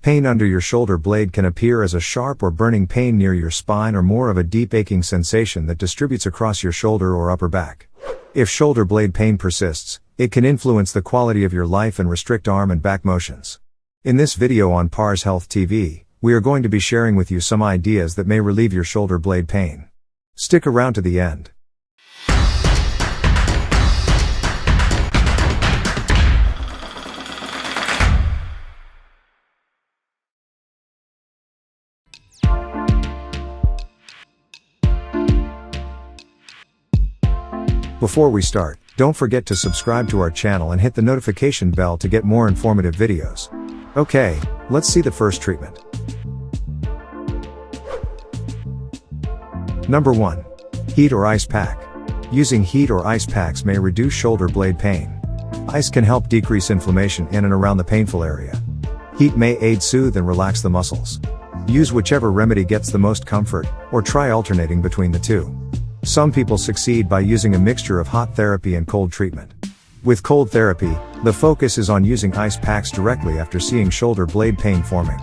Pain under your shoulder blade can appear as a sharp or burning pain near your spine or more of a deep aching sensation that distributes across your shoulder or upper back. If shoulder blade pain persists, it can influence the quality of your life and restrict arm and back motions. In this video on parshealthTV, we are going to be sharing with you some ideas that may relieve your shoulder blade pain. Stick around to the end. Before we start, don't forget to subscribe to our channel and hit the notification bell to get more informative videos. Okay, let's see the first treatment. Number 1. Heat or ice pack. Using heat or ice packs may reduce shoulder blade pain. Ice can help decrease inflammation in and around the painful area. Heat may aid soothe and relax the muscles. Use whichever remedy gets the most comfort, or try alternating between the two. Some people succeed by using a mixture of hot therapy and cold treatment. With cold therapy, the focus is on using ice packs directly after seeing shoulder blade pain forming.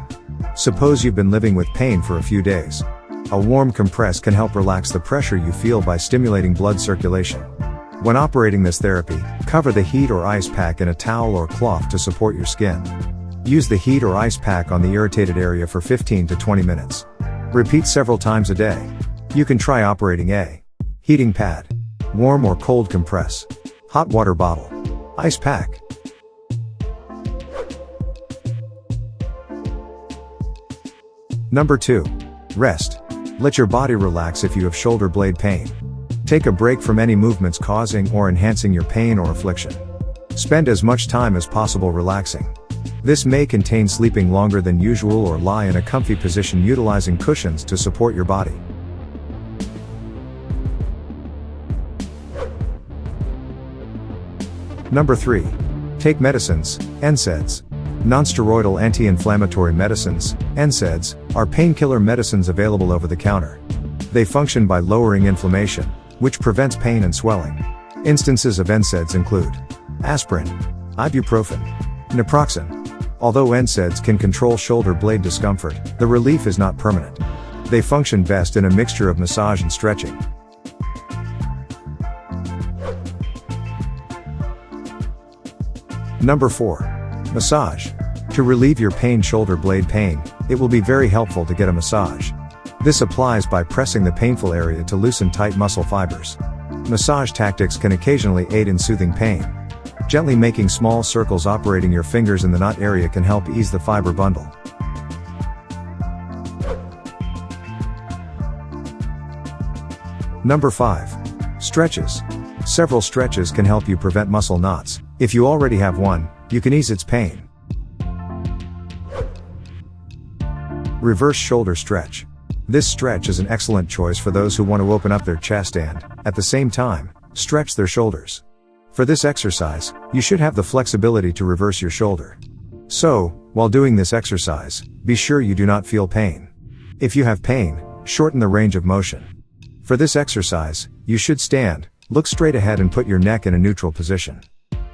Suppose you've been living with pain for a few days. A warm compress can help relax the pressure you feel by stimulating blood circulation. When operating this therapy, cover the heat or ice pack in a towel or cloth to support your skin. Use the heat or ice pack on the irritated area for 15 to 20 minutes. Repeat several times a day. You can try operating a heating pad, warm or cold compress, hot water bottle, ice pack. Number 2. Rest. Let your body relax if you have shoulder blade pain. Take a break from any movements causing or enhancing your pain or affliction. Spend as much time as possible relaxing. This may contain sleeping longer than usual or lie in a comfy position utilizing cushions to support your body. Number 3. Take medicines, NSAIDs. Nonsteroidal anti-inflammatory medicines, NSAIDs, are painkiller medicines available over the counter. They function by lowering inflammation, which prevents pain and swelling. Instances of NSAIDs include aspirin, ibuprofen, naproxen. Although NSAIDs can control shoulder blade discomfort, the relief is not permanent. They function best in a mixture of massage and stretching. Number 4. Massage. To relieve your shoulder blade pain, it will be very helpful to get a massage. This applies by pressing the painful area to loosen tight muscle fibers. Massage tactics can occasionally aid in soothing pain. Gently making small circles operating your fingers in the knot area can help ease the fiber bundle. Number 5. Stretches. Several stretches can help you prevent muscle knots. If you already have one, you can ease its pain. Reverse shoulder stretch. This stretch is an excellent choice for those who want to open up their chest and, at the same time, stretch their shoulders. For this exercise, you should have the flexibility to reverse your shoulder. So, while doing this exercise, be sure you do not feel pain. If you have pain, shorten the range of motion. For this exercise, you should stand, look straight ahead and put your neck in a neutral position.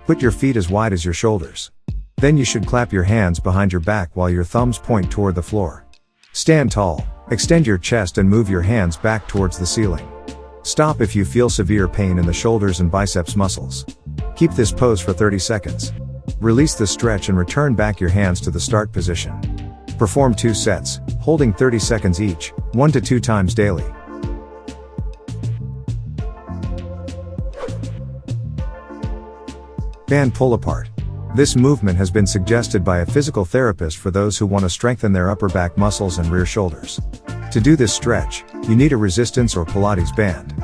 Put your feet as wide as your shoulders. Then you should clap your hands behind your back while your thumbs point toward the floor. Stand tall, extend your chest and move your hands back towards the ceiling. Stop if you feel severe pain in the shoulders and biceps muscles. Keep this pose for 30 seconds. Release the stretch and return back your hands to the start position. Perform 2 sets, holding 30 seconds each, 1 to 2 times daily. Band pull apart. This movement has been suggested by a physical therapist for those who want to strengthen their upper back muscles and rear shoulders. To do this stretch, you need a resistance or Pilates band.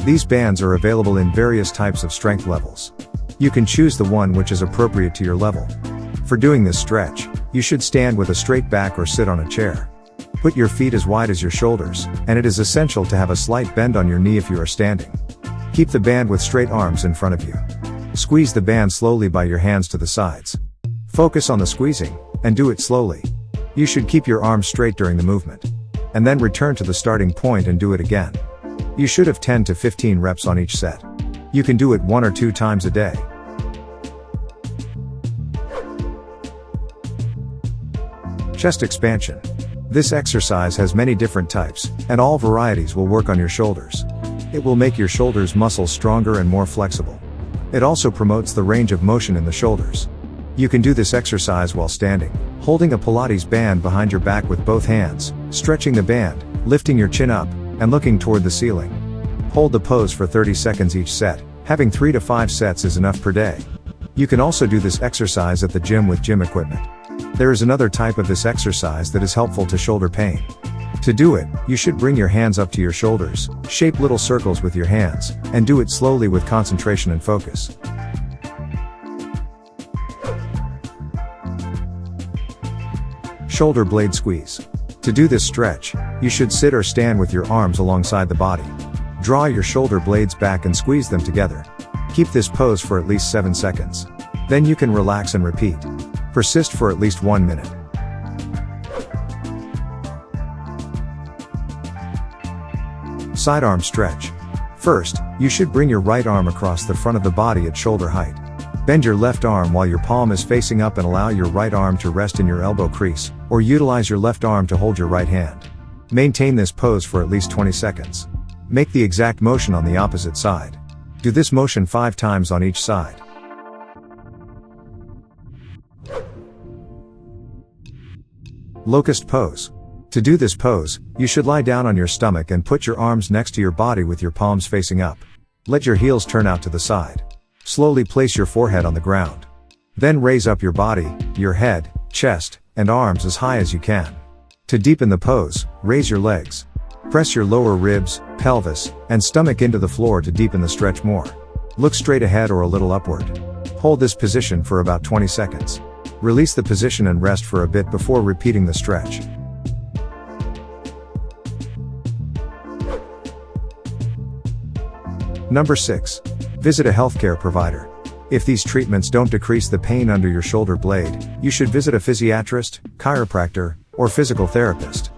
These bands are available in various types of strength levels. You can choose the one which is appropriate to your level. For doing this stretch, you should stand with a straight back or sit on a chair. Put your feet as wide as your shoulders, and it is essential to have a slight bend on your knee if you are standing. Keep the band with straight arms in front of you. Squeeze the band slowly by your hands to the sides. Focus on the squeezing, and do it slowly. You should keep your arms straight during the movement. And then return to the starting point and do it again. You should have 10 to 15 reps on each set. You can do it 1 or 2 times a day. Chest expansion. This exercise has many different types, and all varieties will work on your shoulders. It will make your shoulders muscles stronger and more flexible. It also promotes the range of motion in the shoulders. You can do this exercise while standing, holding a Pilates band behind your back with both hands, stretching the band, lifting your chin up, and looking toward the ceiling. Hold the pose for 30 seconds each set. Having 3 to 5 sets is enough per day. You can also do this exercise at the gym with gym equipment. There is another type of this exercise that is helpful to shoulder pain. To do it, you should bring your hands up to your shoulders, shape little circles with your hands, and do it slowly with concentration and focus. Shoulder blade squeeze. To do this stretch, you should sit or stand with your arms alongside the body. Draw your shoulder blades back and squeeze them together. Keep this pose for at least 7 seconds. Then you can relax and repeat. Persist for at least 1 minute. Sidearm stretch. First, you should bring your right arm across the front of the body at shoulder height. Bend your left arm while your palm is facing up and allow your right arm to rest in your elbow crease, or utilize your left arm to hold your right hand. Maintain this pose for at least 20 seconds. Make the exact motion on the opposite side. Do this motion 5 times on each side. Locust Pose. To do this pose, you should lie down on your stomach and put your arms next to your body with your palms facing up. Let your heels turn out to the side. Slowly place your forehead on the ground. Then raise up your body, your head, chest, and arms as high as you can. To deepen the pose, raise your legs. Press your lower ribs, pelvis, and stomach into the floor to deepen the stretch more. Look straight ahead or a little upward. Hold this position for about 20 seconds. Release the position and rest for a bit before repeating the stretch. Number 6. Visit a healthcare provider. If these treatments don't decrease the pain under your shoulder blade, you should visit a physiatrist, chiropractor, or physical therapist.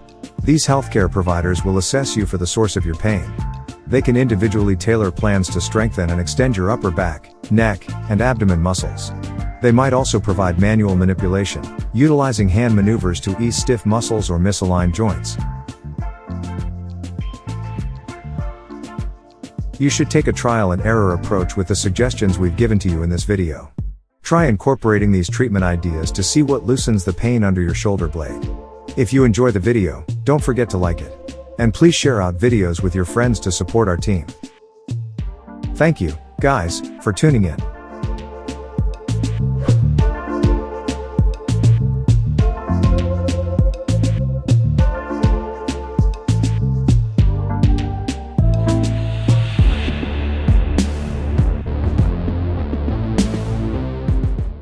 These healthcare providers will assess you for the source of your pain. They can individually tailor plans to strengthen and extend your upper back, neck, and abdomen muscles. They might also provide manual manipulation, utilizing hand maneuvers to ease stiff muscles or misaligned joints. You should take a trial and error approach with the suggestions we've given to you in this video. Try incorporating these treatment ideas to see what loosens the pain under your shoulder blade. If you enjoy the video, don't forget to like it. And please share out videos with your friends to support our team. Thank you, guys, for tuning in.